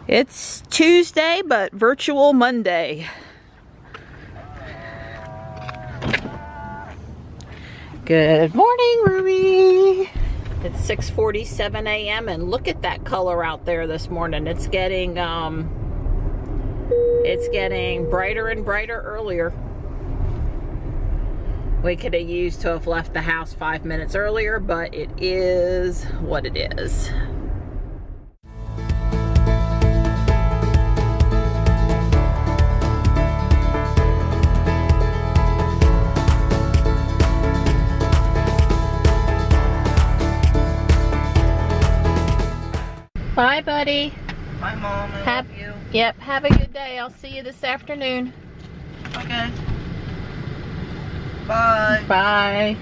It's Tuesday, but virtual Monday. Good morning, Ruby. It's 6:47 a.m. and look at that color out there this morning. It's getting brighter and brighter earlier. We could have used to have left the house 5 minutes earlier, but it is what it is. Bye, buddy. Bye, Mom. I love you. Yep, have a good day. I'll see you this afternoon. Okay. Bye. Bye.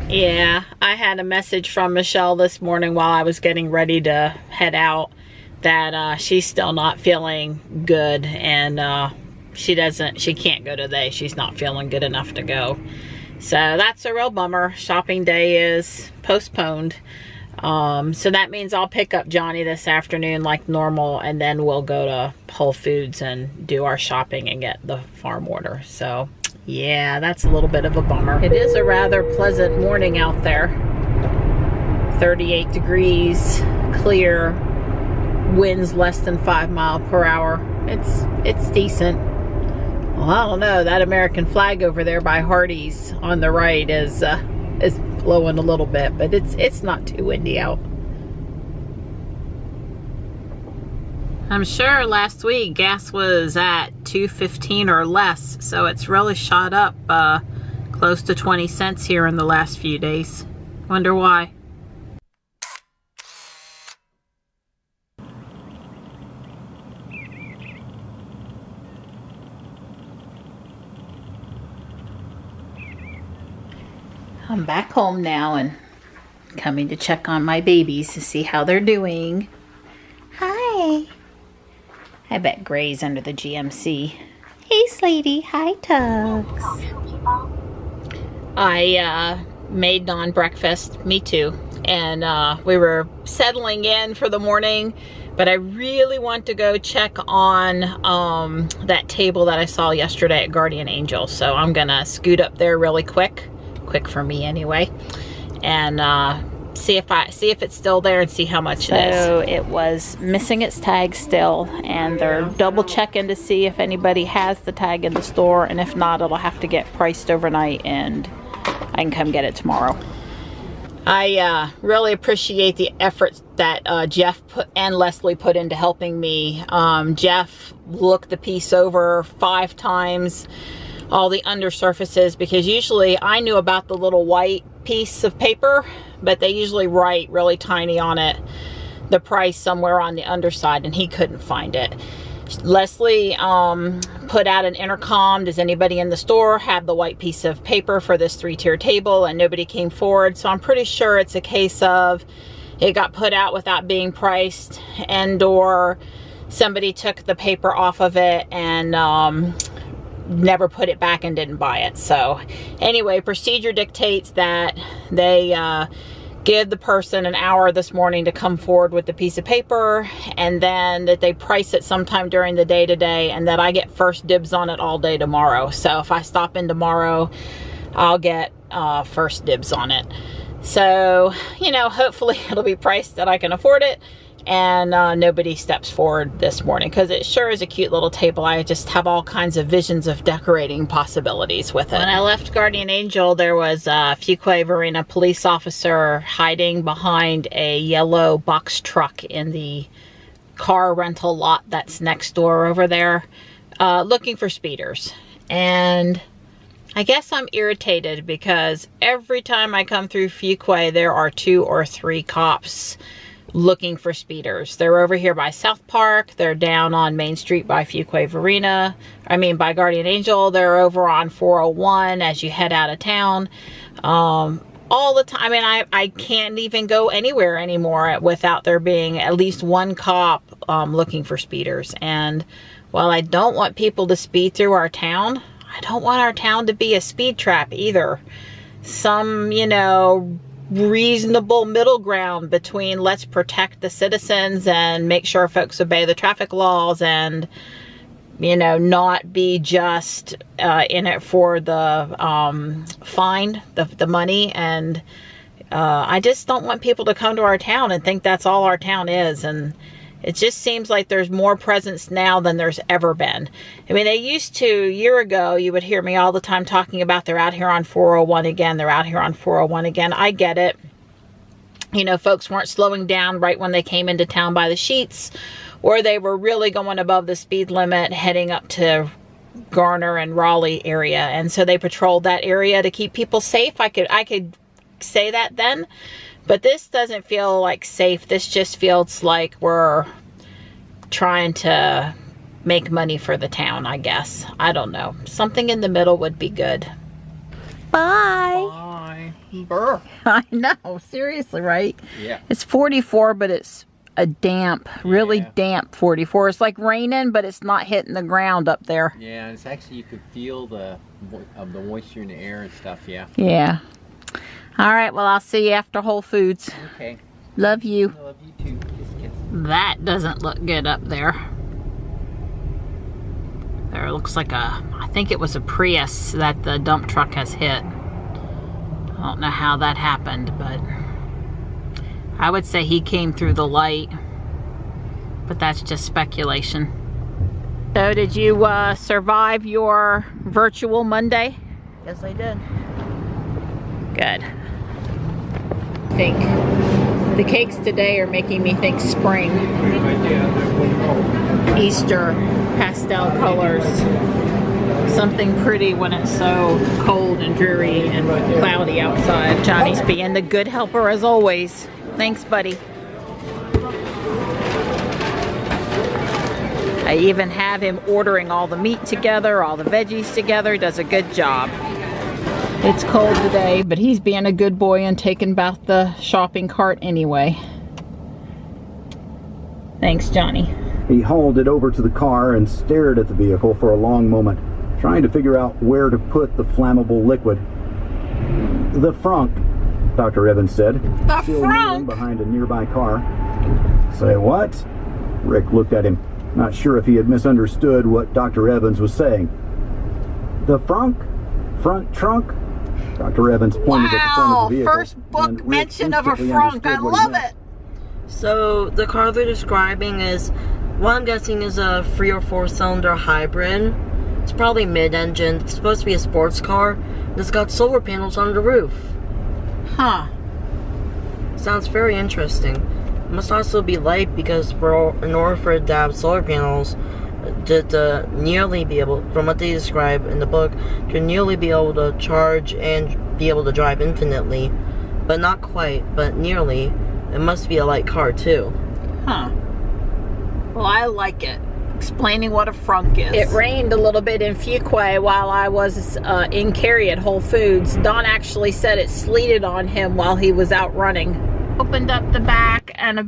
Yeah, I had a message from Michelle this morning while I was getting ready to head out that she's still not feeling good, and she can't go today. She's not feeling good enough to go. So that's a real bummer. Shopping day is postponed. So that means I'll pick up Johnny this afternoon like normal, and then we'll go to Whole Foods and do our shopping and get the farm order. So yeah, that's a little bit of a bummer. It is a rather pleasant morning out there. 38 degrees, clear, winds less than 5 miles per hour. It's decent. Well, I don't know, that American flag over there by Hardee's on the right is blowing a little bit, but it's not too windy out. I'm sure last week gas was at $2.15 or less, so it's really shot up close to 20 cents here in the last few days. Wonder why. I'm back home now and coming to check on my babies to see how they're doing. Hi. I bet Gray's under the GMC. Hey, Slady. Hi, Tugs. I made Dawn breakfast. Me too. And we were settling in for the morning, but I really want to go check on that table that I saw yesterday at Guardian Angel. So I'm going to scoot up there really quick for me anyway, and see if it's still there and see how much it is. So it was missing its tag still, and they're double checking to see if anybody has the tag in the store, and if not, it'll have to get priced overnight and I can come get it tomorrow. I really appreciate the efforts that Jeff and Leslie put into helping me. Jeff looked the piece over 5 times, all the undersurfaces, because usually I knew about the little white piece of paper, but they usually write really tiny on it the price somewhere on the underside, and he couldn't find it. Leslie put out an intercom, does anybody in the store have the white piece of paper for this 3-tier table, and nobody came forward. So I'm pretty sure it's a case of it got put out without being priced, and or somebody took the paper off of it and never put it back and didn't buy it. So anyway, procedure dictates that they give the person an hour this morning to come forward with the piece of paper, and then that they price it sometime during the day today, and that I get first dibs on it all day tomorrow. So if I stop in tomorrow, I'll get first dibs on it. So, you know, hopefully it'll be priced that I can afford it, and nobody steps forward this morning, because it sure is a cute little table. I just have all kinds of visions of decorating possibilities with it. When I left Guardian Angel, there was a Fuquay Varina police officer hiding behind a yellow box truck in the car rental lot that's next door over there, looking for speeders. And I guess I'm irritated because every time I come through Fuquay, there are 2 or 3 cops looking for speeders. They're over here by South Park. They're down on Main Street by Fuquay Varina. I mean, by Guardian Angel. They're over on 401 as you head out of town. All the time. I mean, I can't even go anywhere anymore without there being at least one cop looking for speeders. And while I don't want people to speed through our town, I don't want our town to be a speed trap either. Some, you know, reasonable middle ground between let's protect the citizens and make sure folks obey the traffic laws and, you know, not be just in it for the fine, the money. And I just don't want people to come to our town and think that's all our town is. And it just seems like there's more presence now than there's ever been. I mean, they used to, a year ago, you would hear me all the time talking about they're out here on 401 again, they're out here on 401 again. I get it. You know, folks weren't slowing down right when they came into town by the sheets, or they were really going above the speed limit heading up to Garner and Raleigh area. And so they patrolled that area to keep people safe. I could say that then. But this doesn't feel like safe. This just feels like we're trying to make money for the town, I guess. I don't know. Something in the middle would be good. Bye. Bye. Brr. I know. Seriously, right? Yeah. It's 44, but it's a damp, really damp 44. It's like raining, but it's not hitting the ground up there. Yeah, it's actually, you could feel the moisture in the air and stuff, yeah. Yeah. All right, well, I'll see you after Whole Foods. Okay. Love you. I love you too. Kiss, kiss. That doesn't look good up there. There looks like I think it was a Prius that the dump truck has hit. I don't know how that happened, but I would say he came through the light. But that's just speculation. So did you survive your virtual Monday? Yes, I did. Good. I think the cakes today are making me think spring. Easter, pastel colors. Something pretty when it's so cold and dreary and cloudy outside. Johnny's being the good helper as always. Thanks, buddy. I even have him ordering all the meat together, all the veggies together. Does a good job. It's cold today, but he's being a good boy and taking about the shopping cart anyway. Thanks, Johnny. He hauled it over to the car and stared at the vehicle for a long moment, trying to figure out where to put the flammable liquid. The frunk, Dr. Evans said, still kneeling behind a nearby car. Say what? Rick looked at him, not sure if he had misunderstood what Dr. Evans was saying. The frunk? Front trunk? Dr. Evans pointed at the front of the vehicle. First book mention of a frunk. I love it. So the car they're describing is, what I'm guessing is a 3 or 4 cylinder hybrid. It's probably mid-engine. It's supposed to be a sports car. And it's got solar panels on the roof. Huh. Sounds very interesting. It must also be light because in order for it to have solar panels, to nearly be able, from what they describe in the book, to nearly be able to charge and be able to drive infinitely, but not quite, but nearly. It must be a light car too. Huh. Well, I like it. Explaining what a frunk is. It rained a little bit in Fuquay while I was in Cary at Whole Foods. Don actually said it sleeted on him while he was out running. Opened up the back and a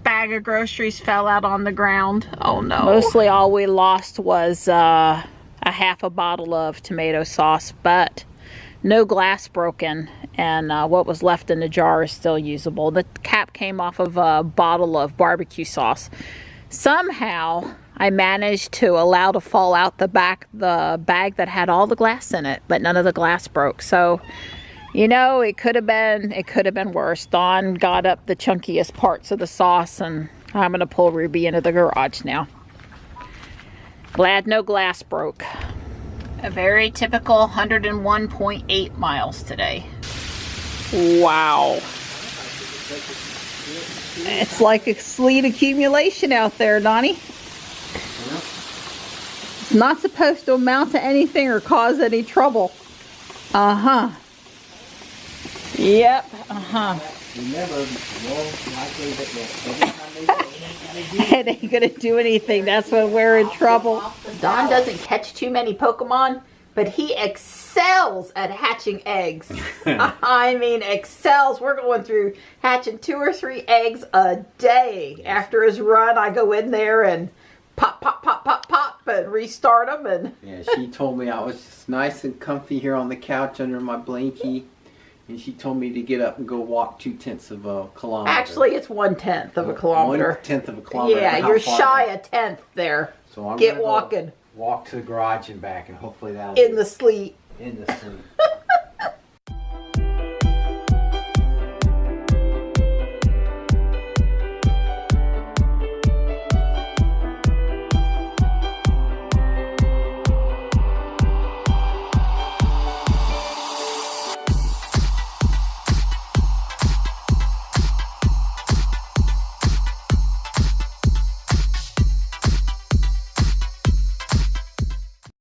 bag of groceries fell out on the ground. Oh no. Mostly all we lost was a half a bottle of tomato sauce, but no glass broken, and what was left in the jar is still usable. The cap came off of a bottle of barbecue sauce. Somehow I managed to allow to fall out the bag that had all the glass in it, but none of the glass broke. So, you know, it could have been worse. Dawn got up the chunkiest parts of the sauce, and I'm gonna pull Ruby into the garage now. Glad no glass broke. A very typical 101.8 miles today. Wow. It's like a sleet accumulation out there, Donnie. It's not supposed to amount to anything or cause any trouble. Uh-huh. Yep, uh-huh. Remember, more likely that It ain't gonna do anything. That's when we're in trouble. Don doesn't catch too many Pokemon, but he excels at hatching eggs. I mean, excels. We're going through hatching 2 or 3 eggs a day. After his run, I go in there and pop, pop, pop, pop, pop, and restart them. And yeah, she told me I was just nice and comfy here on the couch under my blankie. And she told me to get up and go walk 0.2 of a kilometer. actually, it's 1/10 of a kilometer. 1/10 of a kilometer. Yeah, How you're far shy is it? a tenth there. So I'm Get gonna go walking walk to the garage and back, and hopefully that'll in do the it. sleet. In the sleep.